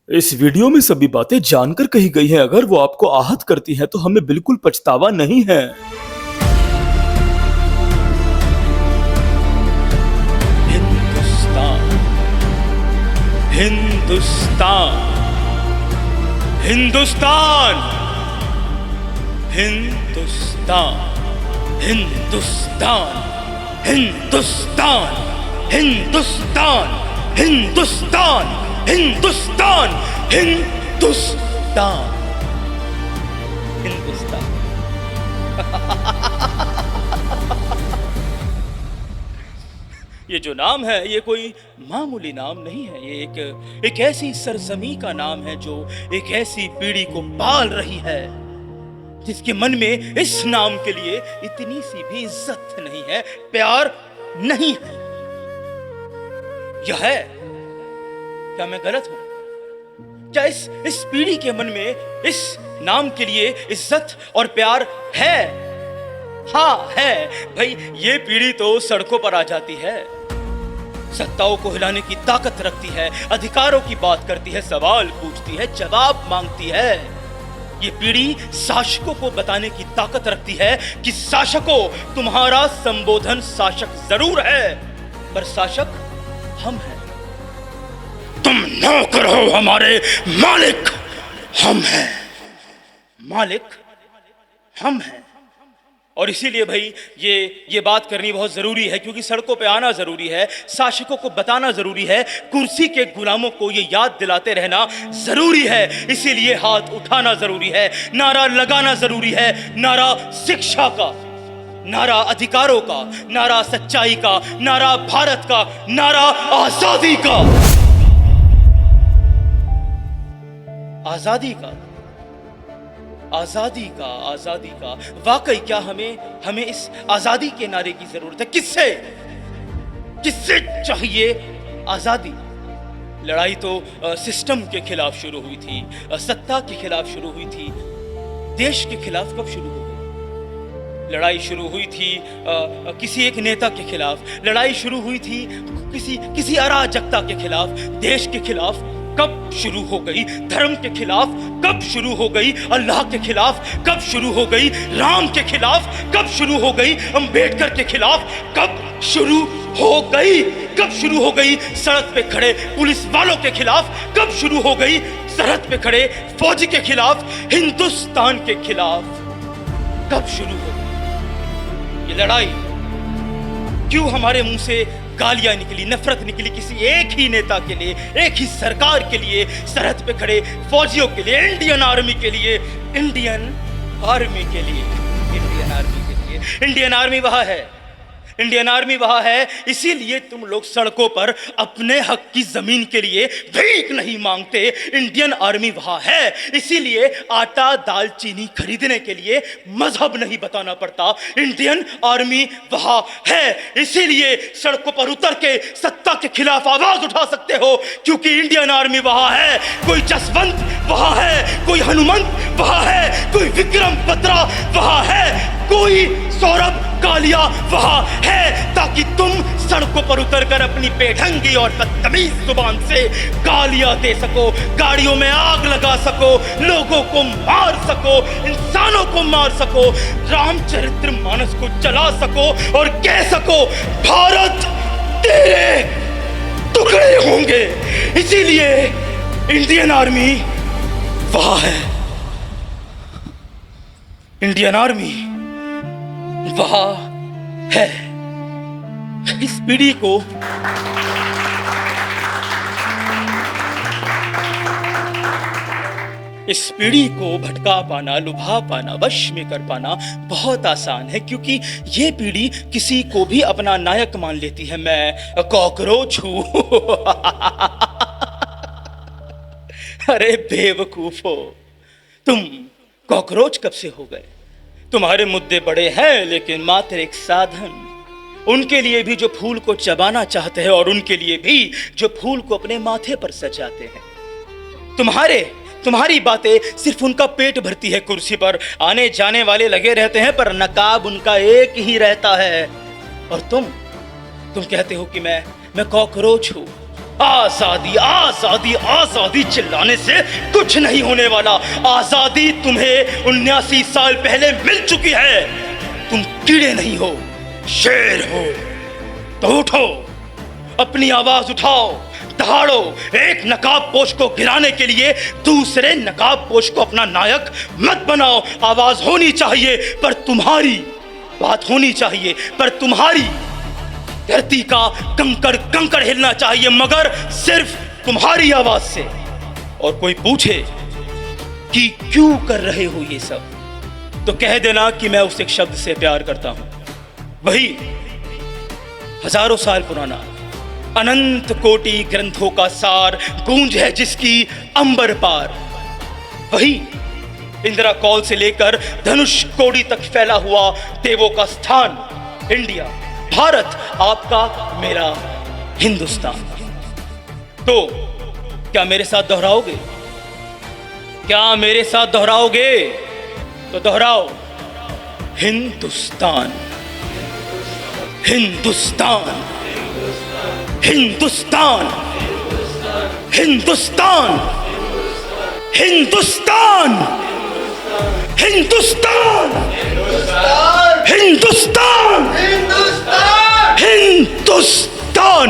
इस वीडियो में सभी बातें जानकर कही गई हैं। अगर वो आपको आहत करती हैं तो हमें बिल्कुल पछतावा नहीं है। हिंदुस्तान हिंदुस्तान हिंदुस्तान हिंदुस्तान हिंदुस्तान हिंदुस्तान हिंदुस्तान हिंदुस्तान हिंदुस्तान हिंदुस्तान हिंदुस्तान। ये जो नाम है ये कोई मामूली नाम नहीं है। ये एक ऐसी सरजमी का नाम है जो एक ऐसी पीढ़ी को पाल रही है जिसके मन में इस नाम के लिए इतनी सी भी इज्जत नहीं है, प्यार नहीं है। यह है, क्या मैं गलत हूं? क्या इस पीढ़ी के मन में इस नाम के लिए इज्जत और प्यार है? हाँ है भाई। ये पीढ़ी तो सड़कों पर आ जाती है, सत्ताओं को हिलाने की ताकत रखती है, अधिकारों की बात करती है, सवाल पूछती है, जवाब मांगती है। ये पीढ़ी शासकों को बताने की ताकत रखती है कि शासकों, तुम्हारा संबोधन शासक जरूर है पर शासक हम हैं। तुम नौकर हो हमारे, मालिक हम हैं। मालिक हम हैं। और इसीलिए भाई ये बात करनी बहुत जरूरी है, क्योंकि सड़कों पे आना जरूरी है, शासकों को बताना जरूरी है, कुर्सी के गुलामों को ये याद दिलाते रहना जरूरी है। इसीलिए हाथ उठाना जरूरी है, नारा लगाना जरूरी है। नारा शिक्षा का, नारा अधिकारों का, नारा सच्चाई का, नारा भारत का, नारा आजादी का। आजादी का, आजादी का, आजादी का। वाकई क्या हमें इस आजादी के नारे की जरूरत है? किससे चाहिए आजादी? लड़ाई तो सिस्टम के खिलाफ शुरू हुई थी, सत्ता के खिलाफ शुरू हुई थी। देश के खिलाफ कब शुरू हो गई? लड़ाई शुरू हुई थी किसी एक नेता के खिलाफ, लड़ाई शुरू हुई थी किसी अराजकता के खिलाफ। देश के खिलाफ कब शुरू हो गई? धर्म के खिलाफ कब शुरू हो गई? अल्लाह के खिलाफ कब शुरू हो गई? राम के खिलाफ कब शुरू हो गई? अंबेडकर के खिलाफ कब शुरू हो गई? कब शुरू हो गई? सड़क पे खड़े पुलिस वालों के खिलाफ कब शुरू हो गई? सरहद पे खड़े फौजी के खिलाफ, हिंदुस्तान के खिलाफ कब शुरू हो गई? ये लड़ाई क्यों हमारे मुंह से गालियां निकली, नफरत निकली किसी एक ही नेता के लिए, एक ही सरकार के लिए, सरहद पे खड़े फौजियों के लिए, इंडियन आर्मी के लिए, इंडियन आर्मी के लिए, इंडियन आर्मी के लिए। इंडियन आर्मी वहां है, इंडियन आर्मी वहां है। इसीलिए तुम लोग सड़कों पर अपने हक की जमीन के लिए भीख नहीं मांगते। इंडियन आर्मी वहां है, इसीलिए आटा दाल चीनी खरीदने के लिए मजहब नहीं बताना पड़ता। इंडियन आर्मी वहां है, इसीलिए सड़कों पर उतर के सत्ता के खिलाफ आवाज उठा सकते हो, क्योंकि इंडियन आर्मी वहां है। कोई जसवंत वहां है, कोई हनुमंत वहां है, कोई विक्रम बत्रा वहां है, कोई सौरभ कालिया वहां है, ताकि तुम सड़कों पर उतरकर अपनी बेढंगी और बदतमीज जुबान से गालियां दे सको, गाड़ियों में आग लगा सको, लोगों को मार सको, इंसानों को मार सको, रामचरितमानस को जला सको और कह सको भारत तेरे टुकड़े होंगे। इसीलिए इंडियन आर्मी वहां है, इंडियन आर्मी वहां है। इस पीढ़ी को भटका पाना, लुभा पाना, वश में कर पाना बहुत आसान है, क्योंकि ये पीढ़ी किसी को भी अपना नायक मान लेती है। मैं कॉकरोच हूं। अरे बेवकूफो, तुम कॉकरोच कब से हो गए? तुम्हारे मुद्दे बड़े हैं लेकिन मात्र एक साधन। उनके लिए भी जो फूल को चबाना चाहते हैं और उनके लिए भी जो फूल को अपने माथे पर सजाते हैं। तुम्हारी बातें सिर्फ उनका पेट भरती है, कुर्सी पर आने जाने वाले लगे रहते हैं पर नकाब उनका एक ही रहता है। और तुम कहते हो कि मैं कॉकरोच हूं। आजादी आजादी आजादी चिल्लाने से कुछ नहीं होने वाला। आजादी तुम्हें 79 साल पहले मिल चुकी है। तुम कीड़े नहीं हो, शेर हो। तो उठो, अपनी आवाज उठाओ, दहाड़ो। एक नकाबपोश को गिराने के लिए दूसरे नकाबपोश को अपना नायक मत बनाओ। आवाज होनी चाहिए पर तुम्हारी, बात होनी चाहिए पर तुम्हारी। धरती का कंकड़ कंकड़ हिलना चाहिए मगर सिर्फ तुम्हारी आवाज से। और कोई पूछे कि क्यों कर रहे हो ये सब, तो कह देना कि मैं उस एक शब्द से प्यार करता हूं, वही हजारों साल पुराना अनंत कोटि ग्रंथों का सार, गूंज है जिसकी अंबर पार। वही इंदिरा कौल से लेकर धनुष कोड़ी तक फैला हुआ देवों का स्थान, इंडिया, भारत, आपका मेरा हिंदुस्तान। तो क्या मेरे साथ दोहराओगे? क्या मेरे साथ दोहराओगे? तो दोहराओ, हिंदुस्तान, हिंदुस्तान, हिंदुस्तान, हिंदुस्तान, हिंदुस्तान, हिंदुस्तान, हिंदुस्तान, हिंदुस्तान, हिंदुस्तान।